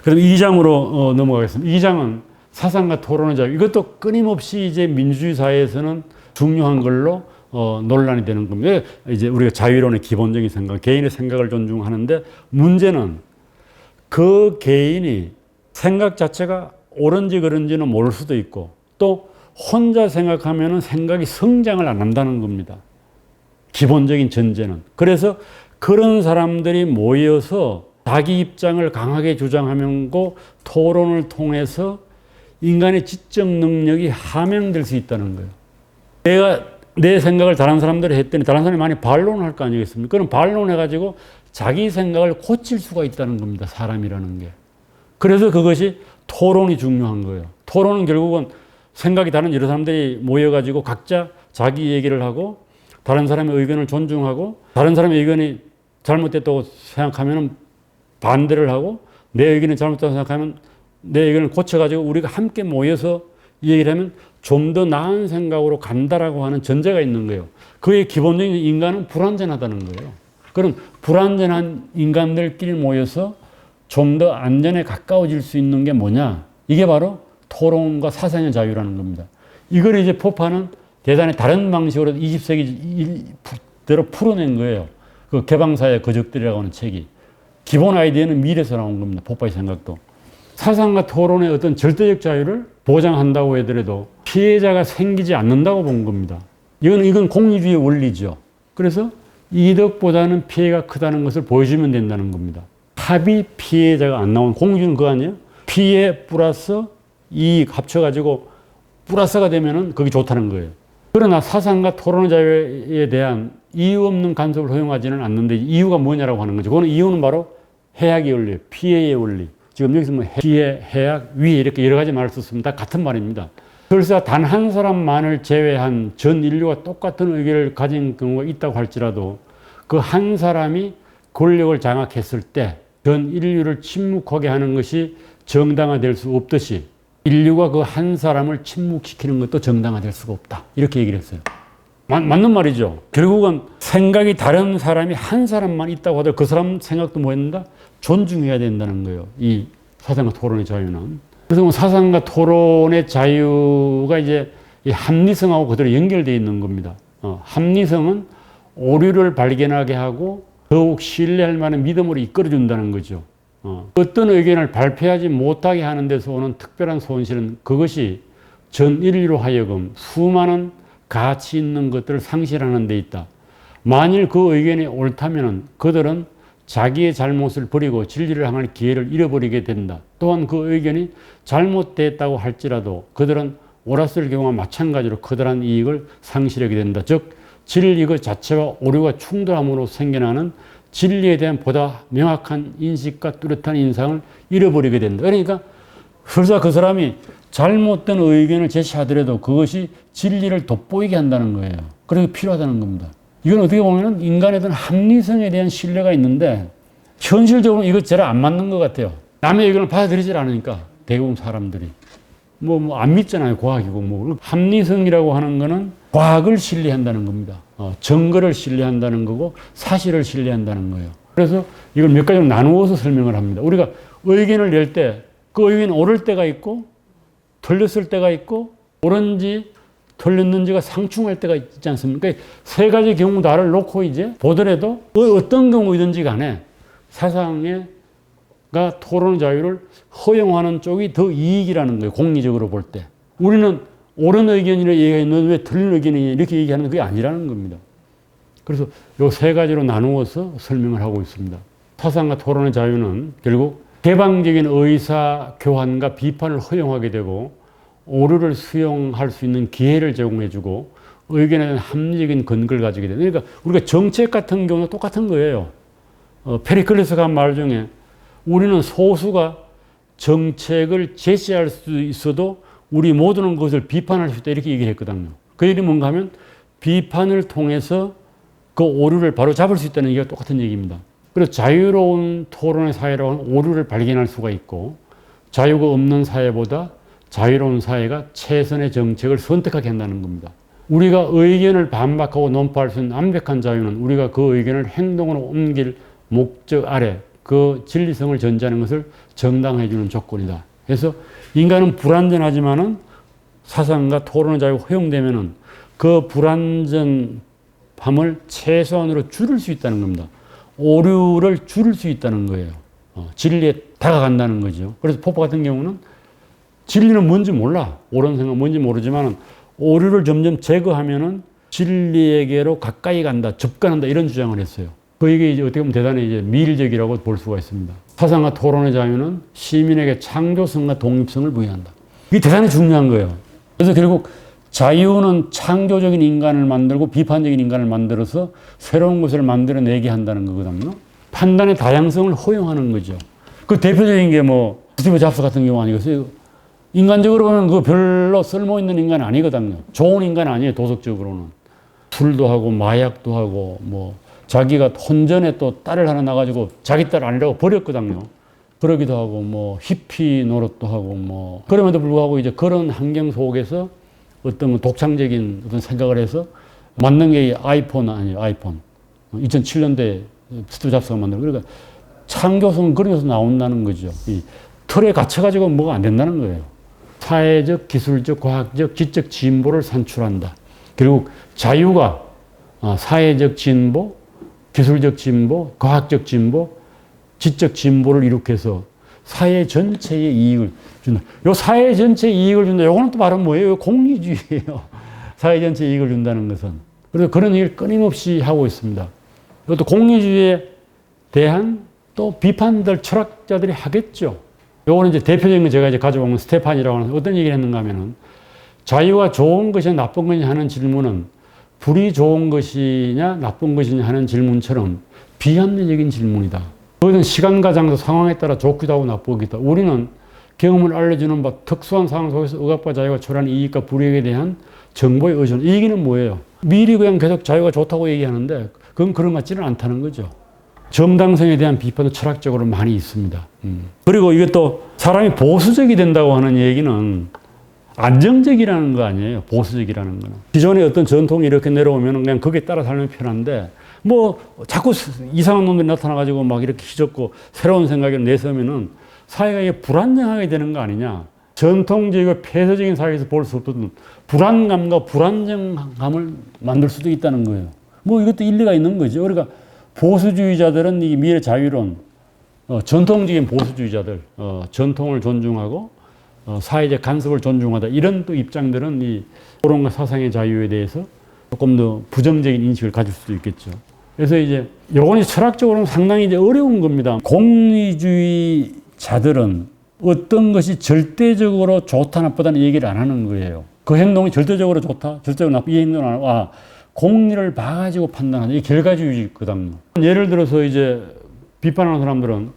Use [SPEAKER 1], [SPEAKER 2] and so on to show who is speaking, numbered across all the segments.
[SPEAKER 1] 그럼 2장으로 넘어가겠습니다. 2장은 사상과 토론의 자유. 이것도 끊임없이 이제 민주주의 사회에서는 중요한 걸로 논란이 되는 겁니다. 이제 우리가 자유론의 기본적인 생각, 개인의 생각을 존중하는데 문제는 그 개인이 생각 자체가 옳은지 그른지는 모를 수도 있고 또 혼자 생각하면 생각이 성장을 안 한다는 겁니다. 기본적인 전제는. 그래서 그런 사람들이 모여서 자기 입장을 강하게 주장하고 토론을 통해서 인간의 지적 능력이 함양될 수 있다는 거예요. 내가 내 생각을 다른 사람들이 했더니 다른 사람이 많이 반론을 할 거 아니겠습니까? 그럼 반론해가지고 자기 생각을 고칠 수가 있다는 겁니다. 사람이라는 게. 그래서 그것이 토론이 중요한 거예요. 토론은 결국은 생각이 다른 여러 사람들이 모여가지고 각자 자기 얘기를 하고 다른 사람의 의견을 존중하고 다른 사람의 의견이 잘못됐다고 생각하면 반대를 하고 내 의견이 잘못됐다고 생각하면 내 의견을 고쳐가지고 우리가 함께 모여서 이 얘기를 하면 좀 더 나은 생각으로 간다라고 하는 전제가 있는 거예요. 그의 기본적인 인간은 불완전하다는 거예요. 그럼 불완전한 인간들끼리 모여서 좀 더 안전에 가까워질 수 있는 게 뭐냐? 이게 바로 토론과 사상의 자유라는 겁니다. 이걸 이제 포파는 대단히 다른 방식으로 20세기대로 풀어낸 거예요. 그 개방사의 거적들이라고 하는 책이. 기본 아이디어는 미래에서 나온 겁니다. 포파의 생각도. 사상과 토론의 어떤 절대적 자유를 보장한다고 하더라도 피해자가 생기지 않는다고 본 겁니다. 이건 공리주의 원리죠. 그래서 이득보다는 피해가 크다는 것을 보여주면 된다는 겁니다. 합의 피해자가 안 나오는 공리주의는 그거 아니에요? 피해 플러스 이익 합쳐가지고 플러스가 되면은 그게 좋다는 거예요. 그러나 사상과 토론의 자유에 대한 이유 없는 간섭을 허용하지는 않는데 이유가 뭐냐라고 하는 거죠. 그거는 이유는 바로 해악의 원리예요. 피해의 원리. 지금 여기서 뭐 피해, 해악, 위해 이렇게 여러 가지 말을 썼습니다. 다 같은 말입니다. 설사 단 한 사람만을 제외한 전 인류가 똑같은 의견을 가진 경우가 있다고 할지라도 그 한 사람이 권력을 장악했을 때 전 인류를 침묵하게 하는 것이 정당화될 수 없듯이 인류가 그 한 사람을 침묵시키는 것도 정당화될 수가 없다. 이렇게 얘기를 했어요. 맞는 말이죠. 결국은 생각이 다른 사람이 한 사람만 있다고 하더라도 그 사람 생각도 뭐 했는가? 존중해야 된다는 거예요. 이 사상과 토론의 자유는. 그래서 사상과 토론의 자유가 이제 이 합리성하고 그대로 연결되어 있는 겁니다. 합리성은 오류를 발견하게 하고 더욱 신뢰할 만한 믿음으로 이끌어준다는 거죠. 어떤 의견을 발표하지 못하게 하는 데서 오는 특별한 손실은 그것이 전 인류로 하여금 수많은 가치 있는 것들을 상실하는 데 있다. 만일 그 의견이 옳다면 그들은 자기의 잘못을 버리고 진리를 향할 기회를 잃어버리게 된다. 또한 그 의견이 잘못됐다고 할지라도 그들은 옳았을 경우와 마찬가지로 커다란 이익을 상실하게 된다. 즉 진리 그 자체와 오류가 충돌함으로 생겨나는 진리에 대한 보다 명확한 인식과 뚜렷한 인상을 잃어버리게 된다. 그러니까 설사 그 사람이 잘못된 의견을 제시하더라도 그것이 진리를 돋보이게 한다는 거예요. 그래서 필요하다는 겁니다. 이건 어떻게 보면 인간에 대한 합리성에 대한 신뢰가 있는데 현실적으로 이거 잘 안 맞는 것 같아요. 남의 의견을 받아들이질 않으니까 대부분 사람들이 안 믿잖아요. 과학이고 합리성이라고 하는 거는 과학을 신뢰한다는 겁니다. 증거를 신뢰한다는 거고 사실을 신뢰한다는 거예요. 그래서 이걸 몇 가지로 나누어서 설명을 합니다. 우리가 의견을 낼 때 그 의견이 옳을 때가 있고 틀렸을 때가 있고 옳은지 틀렸는지가 상충할 때가 있지 않습니까? 세 가지 경우 다를 놓고 이제 보더라도 어떤 경우이든지 간에 사상가 토론 자유를 허용하는 쪽이 더 이익이라는 거예요. 공리적으로 볼 때. 우리는 옳은 의견이라 얘기했는데 왜 틀린 의견이냐 이렇게 얘기하는 그게 아니라는 겁니다. 그래서 이 세 가지로 나누어서 설명을 하고 있습니다. 사상과 토론의 자유는 결국 개방적인 의사 교환과 비판을 허용하게 되고 오류를 수용할 수 있는 기회를 제공해주고 의견에 대한 합리적인 근거를 가지게 되는. 그러니까 우리가 정책 같은 경우는 똑같은 거예요. 페리클레스가 한 말 중에 우리는 소수가 정책을 제시할 수 있어도 우리 모두는 그것을 비판할 수 있다 이렇게 얘기를 했거든요. 그 얘기는 뭔가 하면 비판을 통해서 그 오류를 바로 잡을 수 있다는 얘기가 똑같은 얘기입니다. 그래서 자유로운 토론의 사회라고 하는 오류를 발견할 수가 있고 자유가 없는 사회보다 자유로운 사회가 최선의 정책을 선택하게 한다는 겁니다. 우리가 의견을 반박하고 논파할 수 있는 완벽한 자유는 우리가 그 의견을 행동으로 옮길 목적 아래 그 진리성을 전제하는 것을 정당화해 주는 조건이다. 그래서 인간은 불완전하지만은 사상과 토론의 자유가 허용되면은 그 불완전함을 최소한으로 줄일 수 있다는 겁니다. 오류를 줄일 수 있다는 거예요. 진리에 다가간다는 거죠. 그래서 포포 같은 경우는 진리는 뭔지 몰라. 옳은 생각 뭔지 모르지만 오류를 점점 제거하면은 진리에게로 가까이 간다, 접근한다 이런 주장을 했어요. 이게 이제 어떻게 보면 대단히 이제 미일적이라고 볼 수가 있습니다. 사상과 토론의 자유는 시민에게 창조성과 독립성을 부여한다. 이게 대단히 중요한 거예요. 그래서 결국 자유는 창조적인 인간을 만들고 비판적인 인간을 만들어서 새로운 것을 만들어내게 한다는 거거든요. 판단의 다양성을 허용하는 거죠. 그 대표적인 게 뭐 스티브 잡스 같은 경우 아니겠어요? 인간적으로 보면 그 별로 쓸모있는 인간은 아니거든요. 좋은 인간 아니에요, 도덕적으로는. 술도 하고 마약도 하고 뭐 자기가 혼전에 또 딸을 하나 낳아가지고 자기 딸 아니라고 버렸거든요. 그러기도 하고 뭐 히피 노릇도 하고 뭐 그럼에도 불구하고 이제 그런 환경 속에서 어떤 독창적인 어떤 생각을 해서 만든 게 아이폰 아니에요, 아이폰. 2007년도에 스티브 잡스가 만든 그러니까 창조성은 그래서 나온다는 거죠. 이 틀에 갇혀가지고 뭐가 안 된다는 거예요. 사회적, 기술적, 과학적, 지적 진보를 산출한다. 결국 자유가 사회적 진보, 기술적 진보, 과학적 진보, 지적 진보를 일으켜서 사회 전체의 이익을 준다. 요 사회 전체의 이익을 준다. 요거는 또 말은 뭐예요? 공리주의예요. 사회 전체의 이익을 준다는 것은. 그래서 그런 얘기를 끊임없이 하고 있습니다. 이것도 공리주의에 대한 또 비판들 철학자들이 하겠죠. 요거는 이제 대표적인 거 제가 이제 가져온 스테판이라고 하는 어떤 얘기를 했는가 하면은 자유가 좋은 것이냐 나쁜 것이냐 하는 질문은 불이 좋은 것이냐 나쁜 것이냐 하는 질문처럼 비합리적인 질문이다. 그것은 시간과 장소 상황에 따라 좋기도 하고 나쁘기도 하고 우리는 경험을 알려주는 바 특수한 상황 속에서 억압과 자유가 초래하는 이익과 불이익에 대한 정보의 의존. 이 얘기는 뭐예요? 미리 그냥 계속 자유가 좋다고 얘기하는데 그건 그런 것 같지는 않다는 거죠. 정당성에 대한 비판도 철학적으로 많이 있습니다. 그리고 이것도 사람이 보수적이 된다고 하는 얘기는 안정적이라는 거 아니에요. 보수적이라는 거는. 기존의 어떤 전통이 이렇게 내려오면 그냥 거기에 따라 살면 편한데 뭐 자꾸 이상한 놈들이 나타나가지고 막 이렇게 휘젓고 새로운 생각을 내세우면은 사회가 이게 불안정하게 되는 거 아니냐. 전통적이고 폐쇄적인 사회에서 볼 수 없던 불안감과 불안정감을 만들 수도 있다는 거예요. 뭐 이것도 일리가 있는 거죠. 그러니까 보수주의자들은 이 미래 자유론, 전통적인 보수주의자들, 전통을 존중하고 사회적 간섭을 존중하다 이런 또 입장들은 이 토론과 사상의 자유에 대해서 조금 더 부정적인 인식을 가질 수도 있겠죠. 그래서 이제 요거는 철학적으로는 상당히 이제 어려운 겁니다. 공리주의자들은 어떤 것이 절대적으로 좋다 나쁘다는 얘기를 안 하는 거예요. 그 행동이 절대적으로 좋다, 절대적으로 나쁘다 이 행동을 안 하고 공리를 봐가지고 판단하는 이 결과주의거든요. 예를 들어서 이제 비판하는 사람들은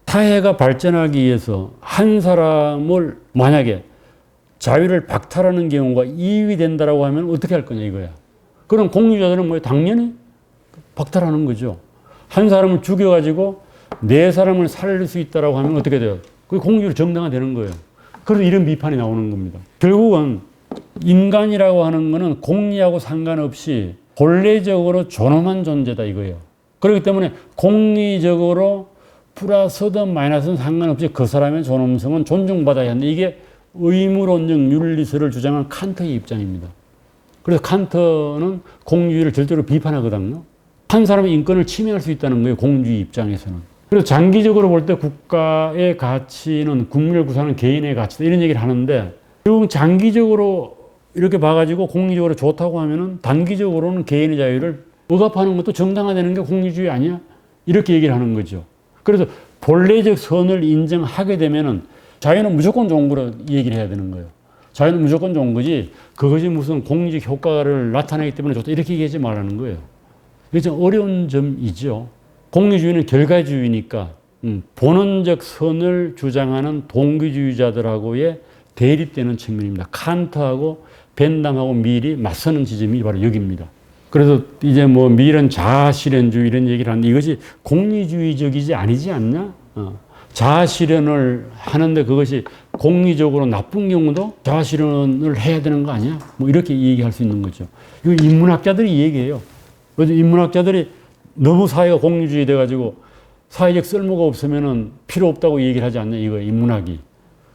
[SPEAKER 1] 사회가 발전하기 위해서 한 사람을 만약에 자유를 박탈하는 경우가 이익이 된다라고 하면 어떻게 할 거냐 이거야. 그럼 공리주의자들은 뭐 당연히 박탈하는 거죠. 한 사람을 죽여가지고 네 사람을 살릴 수 있다라고 하면 어떻게 돼요? 그게 공리주의로 정당화되는 거예요. 그래서 이런 비판이 나오는 겁니다. 결국은 인간이라고 하는 거는 공리하고 상관없이 본래적으로 존엄한 존재다 이거예요. 그렇기 때문에 공리적으로 플러스든 마이너스든 상관없이 그 사람의 존엄성은 존중받아야 하는데 이게 의무론적 윤리설을 주장한 칸트의 입장입니다. 그래서 칸트는 공주의를 절대로 비판하거든요. 한 사람의 인권을 침해할 수 있다는 거예요. 공주의 입장에서는. 그래서 장기적으로 볼 때 국가의 가치는 국민을 구성하는 개인의 가치다 이런 얘기를 하는데 결국 장기적으로 이렇게 봐가지고 공리적으로 좋다고 하면은 단기적으로는 개인의 자유를 억압하는 것도 정당화되는 게 공리주의 아니야? 이렇게 얘기를 하는 거죠. 그래서 본래적 선을 인정하게 되면은 자유는 무조건 좋은 거로 얘기를 해야 되는 거예요. 자유는 무조건 좋은 거지 그것이 무슨 공리적 효과를 나타내기 때문에 좋다 이렇게 얘기하지 말라는 거예요. 이게 좀 어려운 점이죠. 공리주의는 결과주의니까 본원적 선을 주장하는 동기주의자들하고의 대립되는 측면입니다. 칸트하고 벤담하고 밀이 맞서는 지점이 바로 여기입니다. 그래서 이제 뭐 밀은 자아실현주의 이런 얘기를 하는데 이것이 공리주의적이지 아니지 않냐? 자아실현을 하는데 그것이 공리적으로 나쁜 경우도 자아실현을 해야 되는 거 아니야? 뭐 이렇게 얘기할 수 있는 거죠. 이거 인문학자들이 얘기해요. 그래서 인문학자들이 너무 사회가 공리주의 돼가지고 사회적 쓸모가 없으면은 필요 없다고 얘기를 하지 않냐 이거예요. 인문학이.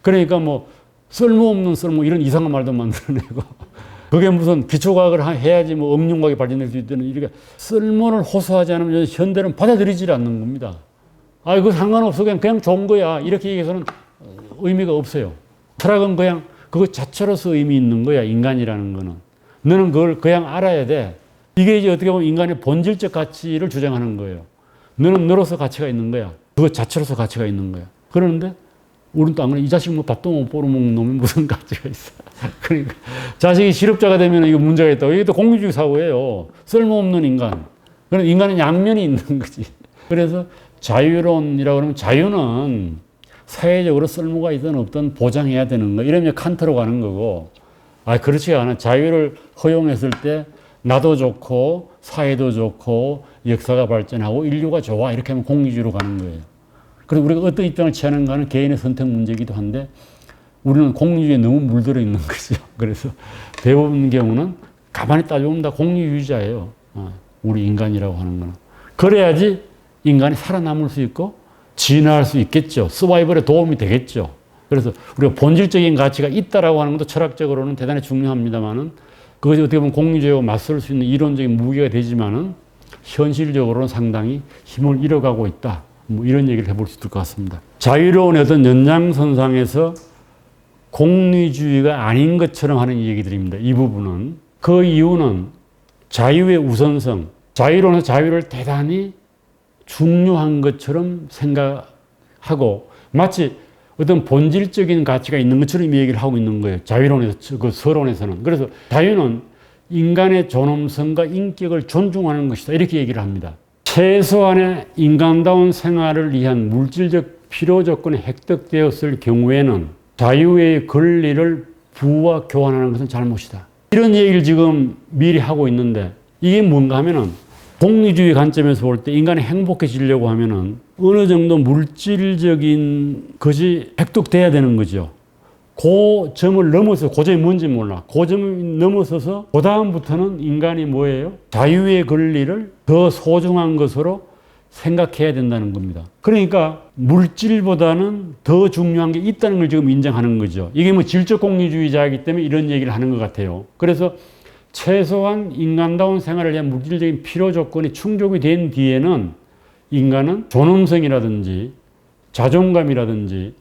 [SPEAKER 1] 그러니까 뭐 쓸모없는 쓸모 이런 이상한 말도 만들어내고 그게 무슨 기초과학을 해야지 뭐 음융과학이 발전될 수 있다는 이렇게 쓸모를 호소하지 않으면 현대는 받아들이지 않는 겁니다. 아 이거 상관없어 그냥 좋은 거야 이렇게 얘기해서는 의미가 없어요. 철학은 그냥 그것 자체로서 의미 있는 거야 인간이라는 거는. 너는 그걸 그냥 알아야 돼. 이게 이제 어떻게 보면 인간의 본질적 가치를 주장하는 거예요. 너는 너로서 가치가 있는 거야. 그것 자체로서 가치가 있는 거야. 그러는데 우리는 또 안 그래. 이 자식 뭐 밥도 못 벌어먹는 놈이 무슨 가치가 있어. 그러니까 자식이 실업자가 되면 이거 문제가 있다고. 이게 또 공유주의 사고예요. 쓸모없는 인간. 그런 인간은 양면이 있는 거지. 그래서 자유론이라고 그러면 자유는 사회적으로 쓸모가 있든 없든 보장해야 되는 거. 이러면 칸트로 가는 거고. 아, 그렇지가 않아. 자유를 허용했을 때 나도 좋고 사회도 좋고 역사가 발전하고 인류가 좋아. 이렇게 하면 공유주의로 가는 거예요. 그래서 우리가 어떤 입장을 취하는가는 개인의 선택 문제이기도 한데 우리는 공유주의에 너무 물들어 있는 거죠. 그래서 대부분 경우는 가만히 따져보면 다 공유주의자예요. 우리 인간이라고 하는 거는. 그래야지 인간이 살아남을 수 있고 진화할 수 있겠죠. 서바이벌에 도움이 되겠죠. 그래서 우리가 본질적인 가치가 있다라고 하는 것도 철학적으로는 대단히 중요합니다만은 그것이 어떻게 보면 공유주의와 맞설 수 있는 이론적인 무기가 되지만은 현실적으로는 상당히 힘을 잃어가고 있다. 뭐 이런 얘기를 해볼 수 있을 것 같습니다. 자유로운 어떤 연장선상에서 공리주의가 아닌 것처럼 하는 얘기들입니다. 이 부분은. 그 이유는 자유의 우선성, 자유로는 자유를 대단히 중요한 것처럼 생각하고 마치 어떤 본질적인 가치가 있는 것처럼 얘기를 하고 있는 거예요. 자유론에서, 그 서론에서는. 그래서 자유는 인간의 존엄성과 인격을 존중하는 것이다. 이렇게 얘기를 합니다. 최소한의 인간다운 생활을 위한 물질적 필요 조건이 획득되었을 경우에는 자유의 권리를 부와 교환하는 것은 잘못이다. 이런 얘기를 지금 미리 하고 있는데 이게 뭔가 하면은 공리주의 관점에서 볼 때 인간이 행복해지려고 하면은 어느 정도 물질적인 것이 획득돼야 되는 거죠. 그 점을 넘어서, 그 점이 뭔지 몰라. 그 점을 넘어서서 그 다음부터는 인간이 뭐예요? 자유의 권리를 더 소중한 것으로 생각해야 된다는 겁니다. 그러니까 물질보다는 더 중요한 게 있다는 걸 지금 인정하는 거죠. 이게 뭐 질적 공리주의자이기 때문에 이런 얘기를 하는 것 같아요. 그래서 최소한 인간다운 생활을 위한 물질적인 필요 조건이 충족이 된 뒤에는 인간은 존엄성이라든지 자존감이라든지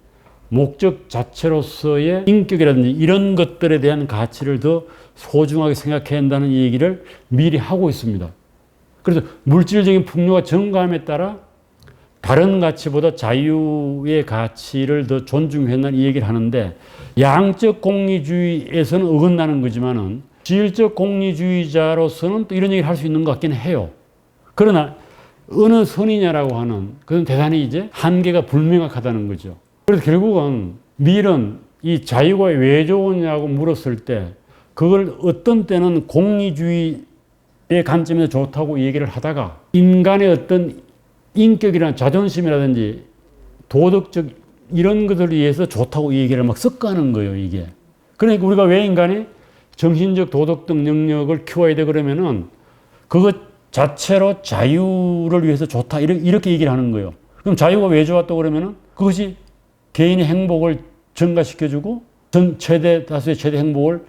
[SPEAKER 1] 목적 자체로서의 인격이라든지 이런 것들에 대한 가치를 더 소중하게 생각해야 한다는 얘기를 미리 하고 있습니다. 그래서 물질적인 풍요가 증가함에 따라 다른 가치보다 자유의 가치를 더 존중해야 한다는 얘기를 하는데 양적 공리주의에서는 어긋나는 거지만은 질적 공리주의자로서는 또 이런 얘기를 할 수 있는 것 같긴 해요. 그러나 어느 선이냐라고 하는 그건 대단히 이제 한계가 불명확하다는 거죠. 그래서 결국은 밀은 이 자유가 왜 좋으냐고 물었을 때 그걸 어떤 때는 공리주의의 관점에서 좋다고 얘기를 하다가 인간의 어떤 인격이나 자존심이라든지 도덕적 이런 것들을 위해서 좋다고 얘기를 막 섞어가는 거예요, 이게. 그러니까 우리가 왜 인간이 정신적 도덕적 능력을 키워야 돼 그러면은 그것 자체로 자유를 위해서 좋다 이렇게 얘기를 하는 거예요. 그럼 자유가 왜 좋았다고 그러면은 그것이 개인의 행복을 증가시켜주고 최대 다수의 최대 행복을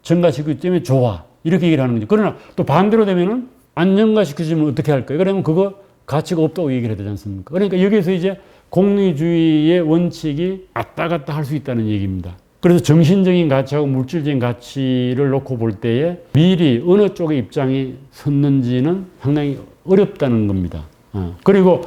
[SPEAKER 1] 증가시키기 때문에 좋아 이렇게 얘기를 하는 거죠. 그러나 또 반대로 되면은 안 증가시켜주면 어떻게 할까요? 그러면 그거 가치가 없다고 얘기를 해야 되지 않습니까? 그러니까 여기서 이제 공리주의의 원칙이 왔다 갔다 할 수 있다는 얘기입니다. 그래서 정신적인 가치하고 물질적인 가치를 놓고 볼 때에 미리 어느 쪽의 입장이 섰는지는 상당히 어렵다는 겁니다. 그리고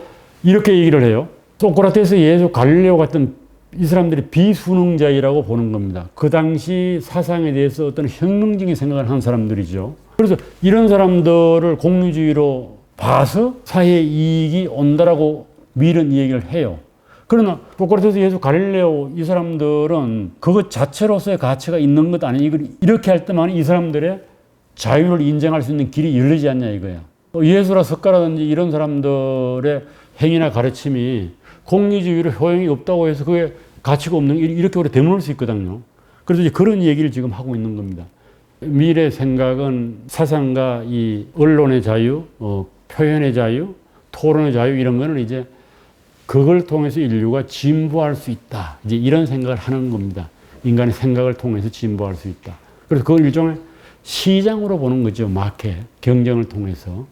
[SPEAKER 1] 이렇게 얘기를 해요. 소크라테스, 예수, 갈릴레오 같은 이 사람들이 비수능자이라고 보는 겁니다. 그 당시 사상에 대해서 어떤 혁명적인 생각을 한 사람들이죠. 그래서 이런 사람들을 공리주의로 봐서 사회에 이익이 온다라고 밀은 얘기를 해요. 그러나 소크라테스, 예수, 갈릴레오 이 사람들은 그것 자체로서의 가치가 있는 것 아니에요. 이걸 이렇게 할 때만 이 사람들의 자유를 인정할 수 있는 길이 열리지 않냐 이거야. 예수라 석가라든지 이런 사람들의 행위나 가르침이 공리주의로 효용이 없다고 해서 그게 가치가 없는 이렇게 우리 되물을 수 있거든요. 그래서 이제 그런 얘기를 지금 하고 있는 겁니다. 밀의 생각은 사상과 이 언론의 자유, 표현의 자유, 토론의 자유 이런 거는 이제 그걸 통해서 인류가 진보할 수 있다. 이제 이런 생각을 하는 겁니다. 인간의 생각을 통해서 진보할 수 있다. 그래서 그걸 일종의 시장으로 보는 거죠. 마켓, 경쟁을 통해서.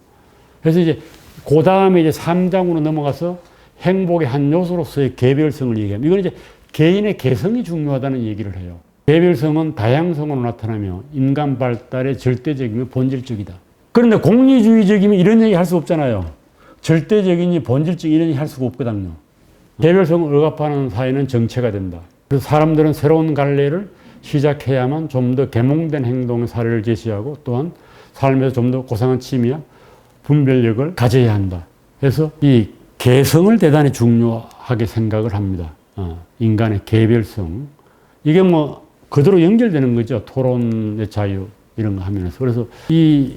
[SPEAKER 1] 그래서 이제 그 다음에 이제 3장으로 넘어가서 행복의 한 요소로서의 개별성을 얘기합니다. 이건 이제 개인의 개성이 중요하다는 얘기를 해요. 개별성은 다양성으로 나타나며 인간 발달의 절대적이며 본질적이다. 그런데 공리주의적이면 이런 얘기 할 수 없잖아요. 절대적이니 본질적 이런 얘기 할 수가 없거든요. 개별성을 억압하는 사회는 정체가 된다. 그래서 사람들은 새로운 갈래를 시작해야만 좀 더 계몽된 행동의 사례를 제시하고 또한 삶에서 좀 더 고상한 취미와 분별력을 가져야 한다. 그래서 이 개성을 대단히 중요하게 생각을 합니다. 인간의 개별성. 이게 뭐 그대로 연결되는 거죠. 토론의 자유 이런 거 하면서. 그래서 이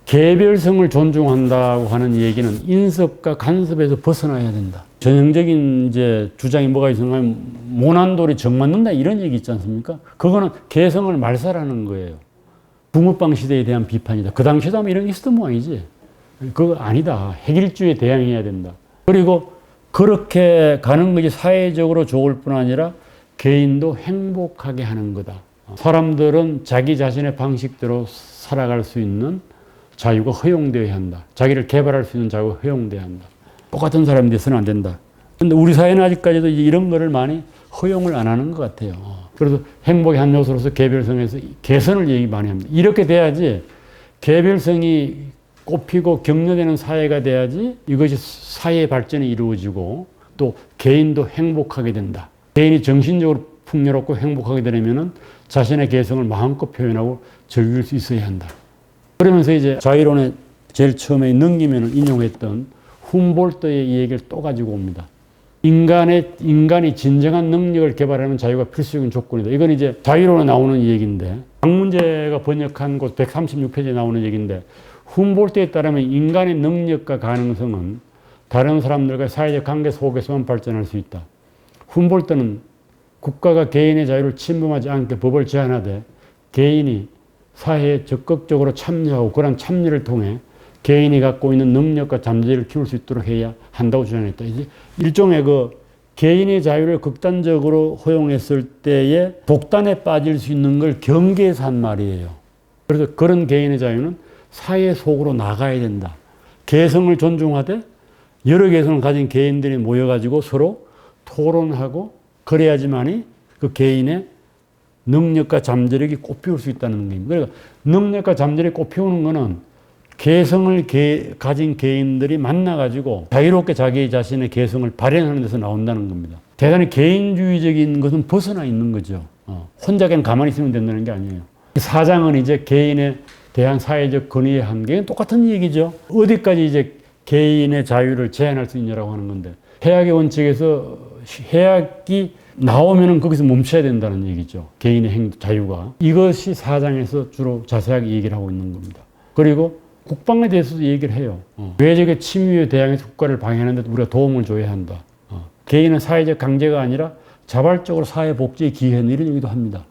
[SPEAKER 1] 개별성을 존중한다고 하는 얘기는 인습과 간섭에서 벗어나야 된다. 전형적인 이제 주장이 뭐가 있으면 모난돌이 정 맞는다 이런 얘기 있지 않습니까? 그거는 개성을 말살하는 거예요. 붕어빵 시대에 대한 비판이다. 그 당시에도 아마 이런 게 있었던 모양이지. 그거 아니다. 획일주의에 대항해야 된다. 그리고 그렇게 가는 것이 사회적으로 좋을 뿐 아니라 개인도 행복하게 하는 거다. 사람들은 자기 자신의 방식대로 살아갈 수 있는 자유가 허용되어야 한다. 자기를 개발할 수 있는 자유가 허용되어야 한다. 똑같은 사람이 돼서는 안 된다. 그런데 우리 사회는 아직까지도 이런 거를 많이 허용을 안 하는 것 같아요. 그래서 행복의 한 요소로서 개별성에서 개선을 얘기 많이 합니다. 이렇게 돼야지 개별성이 꼽히고 격려되는 사회가 돼야지 이것이 사회의 발전이 이루어지고 또 개인도 행복하게 된다. 개인이 정신적으로 풍요롭고 행복하게 되려면 자신의 개성을 마음껏 표현하고 즐길 수 있어야 한다. 그러면서 이제 자유론의 제일 처음에 능기면을 인용했던 훔볼트의 이 얘기를 또 가지고 옵니다. 인간이 진정한 능력을 개발하는 자유가 필수적인 조건이다. 이건 이제 자유론에 나오는 얘기인데, 박문재가 번역한 곳 136페이지에 나오는 얘기인데, 훔볼트에 따르면 인간의 능력과 가능성은 다른 사람들과 사회적 관계 속에서만 발전할 수 있다. 훔볼트는 국가가 개인의 자유를 침범하지 않게 법을 제한하되 개인이 사회에 적극적으로 참여하고 그런 참여를 통해 개인이 갖고 있는 능력과 잠재력을 키울 수 있도록 해야 한다고 주장했다. 이제 일종의 그 개인의 자유를 극단적으로 허용했을 때에 독단에 빠질 수 있는 걸 경계해서 한 말이에요. 그래서 그런 개인의 자유는 사회 속으로 나가야 된다. 개성을 존중하되 여러 개성을 가진 개인들이 모여가지고 서로 토론하고 그래야지만이 그 개인의 능력과 잠재력이 꽃피울 수 있다는 겁니다. 그러니까 능력과 잠재력이 꽃피우는 거는 개성을 가진 개인들이 만나가지고 자유롭게 자기 자신의 개성을 발현하는 데서 나온다는 겁니다. 대단히 개인주의적인 것은 벗어나 있는 거죠. 혼자 그냥 가만히 있으면 된다는 게 아니에요. 사장은 이제 개인에 대한 사회적 권위의 한계는 똑같은 얘기죠. 어디까지 이제 개인의 자유를 제한할 수 있냐라고 하는 건데, 해악의 원칙에서 해악이 나오면은 거기서 멈춰야 된다는 얘기죠. 개인의 자유가. 이것이 4장에서 주로 자세하게 얘기를 하고 있는 겁니다. 그리고 국방에 대해서도 얘기를 해요. 외적의 침입에 대항해서 국가를 방해하는 데 우리가 도움을 줘야 한다. 개인은 사회적 강제가 아니라 자발적으로 사회 복지에 기여하는 이런 얘기도 합니다.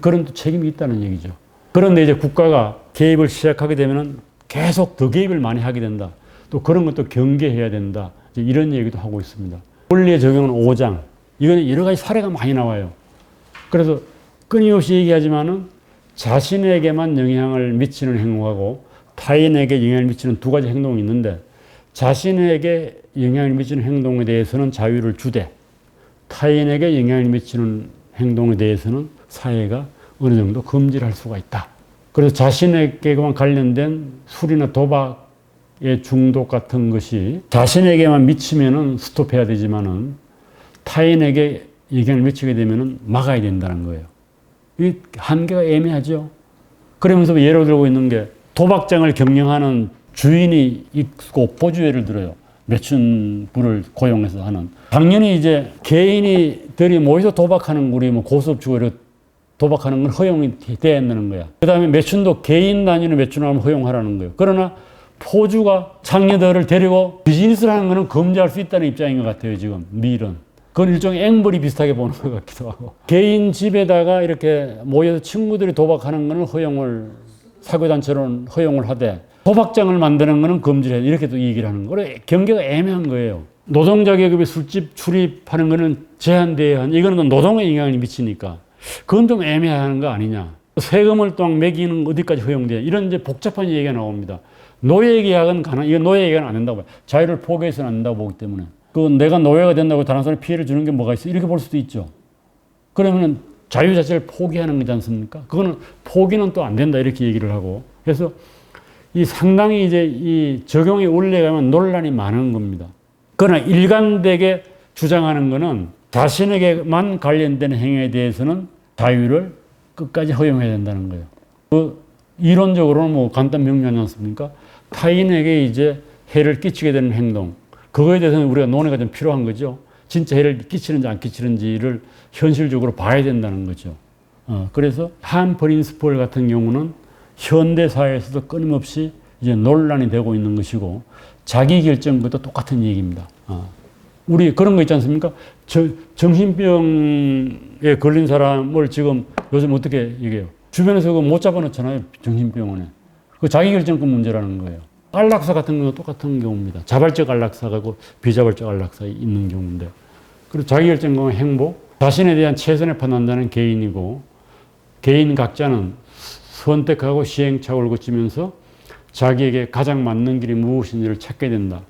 [SPEAKER 1] 그런 또 책임이 있다는 얘기죠. 그런데 이제 국가가 개입을 시작하게 되면은 계속 더 개입을 많이 하게 된다. 또 그런 것도 경계해야 된다. 이런 얘기도 하고 있습니다. 원리의 적용은 5장. 이거는 여러 가지 사례가 많이 나와요. 그래서 끊임없이 얘기하지만은 자신에게만 영향을 미치는 행동하고 타인에게 영향을 미치는 두 가지 행동이 있는데, 자신에게 영향을 미치는 행동에 대해서는 자유를 주되 타인에게 영향을 미치는 행동에 대해서는 사회가 어느 정도 금지를 할 수가 있다. 그래서 자신에게만 관련된 술이나 도박의 중독 같은 것이 자신에게만 미치면은 스톱해야 되지만은 타인에게 영향을 미치게 되면은 막아야 된다는 거예요. 이 한계가 애매하죠. 그러면서 예로 들고 있는 게 도박장을 경영하는 주인이 있고 보조회를 들어요. 몇천 불을 고용해서 하는. 당연히 이제 개인이들이 모여서 도박하는 우리 뭐 고수업주가 도박하는 건 허용이 돼야 된다는 거야. 그 다음에 매춘도 개인 단위로 매춘을 하면 허용하라는 거예요. 그러나 포주가 창녀들을 데리고 비즈니스를 하는 거는 금지할 수 있다는 입장인 것 같아요. 지금 미일은. 그건 일종의 앵벌이 비슷하게 보는 것 같기도 하고. 개인 집에다가 이렇게 모여서 친구들이 도박하는 거는 허용을, 사교단체로는 허용을 하되 도박장을 만드는 거는 금지해야 돼. 이렇게 또 얘기를 하는 거예요. 경계가 애매한 거예요. 노동자 계급이 술집 출입하는 거는 제한돼야 하는, 이거는 노동에 영향을 미치니까. 그건 좀 애매한 거 아니냐. 세금을 또 매기는 어디까지 허용돼야, 이런 이제 복잡한 얘기가 나옵니다. 노예계약은 이건 노예계약은 안 된다고 봐요. 자유를 포기해서는 안 된다고 보기 때문에. 그건 내가 노예가 된다고 다른 사람이 피해를 주는 게 뭐가 있어? 이렇게 볼 수도 있죠. 그러면은 자유 자체를 포기하는 거지 않습니까? 그거는 포기는 또 안 된다, 이렇게 얘기를 하고. 그래서 이 상당히 이제 이 적용이 올라가면 논란이 많은 겁니다. 그러나 일관되게 주장하는 거는 자신에게만 관련된 행위에 대해서는 자유를 끝까지 허용해야 된다는 거예요. 그 이론적으로는 뭐 간단 명료하지 않습니까? 타인에게 이제 해를 끼치게 되는 행동, 그거에 대해서는 우리가 논의가 좀 필요한 거죠. 진짜 해를 끼치는지 안 끼치는지를 현실적으로 봐야 된다는 거죠. 그래서 한 프린시플 같은 경우는 현대 사회에서도 끊임없이 이제 논란이 되고 있는 것이고, 자기결정과도 똑같은 얘기입니다. 우리 그런 거 있지 않습니까? 정신병에 걸린 사람을 지금 요즘 어떻게 얘기해요? 주변에서 그거 못 잡아놓잖아요. 정신병원에. 그 자기결정권 문제라는 거예요. 안락사 같은 경우도 똑같은 경우입니다. 자발적 안락사하고 비자발적 안락사 있는 경우인데. 그리고 자기결정권은 행복, 자신에 대한 최선의 판단자는 개인이고, 개인 각자는 선택하고 시행착오를 거치면서 자기에게 가장 맞는 길이 무엇인지를 찾게 된다.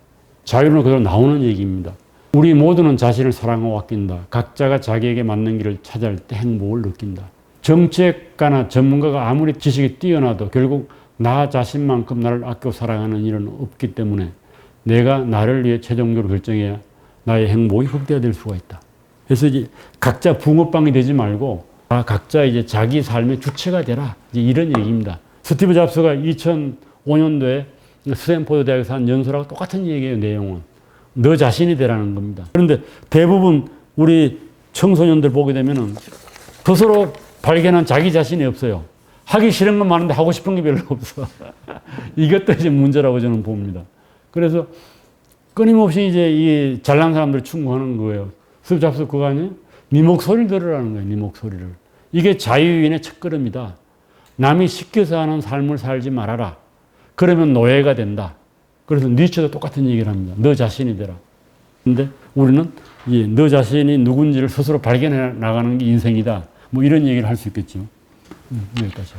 [SPEAKER 1] 자유는 그대로 나오는 얘기입니다. 우리 모두는 자신을 사랑하고 아낀다. 각자가 자기에게 맞는 길을 찾아갈 때 행복을 느낀다. 정책가나 전문가가 아무리 지식이 뛰어나도 결국 나 자신만큼 나를 아끼고 사랑하는 일은 없기 때문에 내가 나를 위해 최종적으로 결정해야 나의 행복이 극대화될 수가 있다. 그래서 이제 각자 붕어빵이 되지 말고 각자 이제 자기 삶의 주체가 되라. 이제 이런 얘기입니다. 스티브 잡스가 2005년도에 스탠포드 대학에서 한 연설하고 똑같은 얘기예요, 내용은. 너 자신이 되라는 겁니다. 그런데 대부분 우리 청소년들 보게 되면은 스스로 발견한 자기 자신이 없어요. 하기 싫은 건 많은데 하고 싶은 게 별로 없어. 이것도 이제 문제라고 저는 봅니다. 그래서 끊임없이 이제 이 잘난 사람들 충고하는 거예요. 스티브 잡스 그거 아니에요? 네 목소리를 들으라는 거예요, 네 목소리를. 이게 자유인의 첫걸음이다. 남이 시켜서 하는 삶을 살지 말아라. 그러면 노예가 된다. 그래서 니체도 똑같은 얘기를 합니다. 너 자신이 되라. 근데 우리는 너 자신이 누군지를 스스로 발견해 나가는 게 인생이다. 뭐 이런 얘기를 할 수 있겠죠. 여기까지.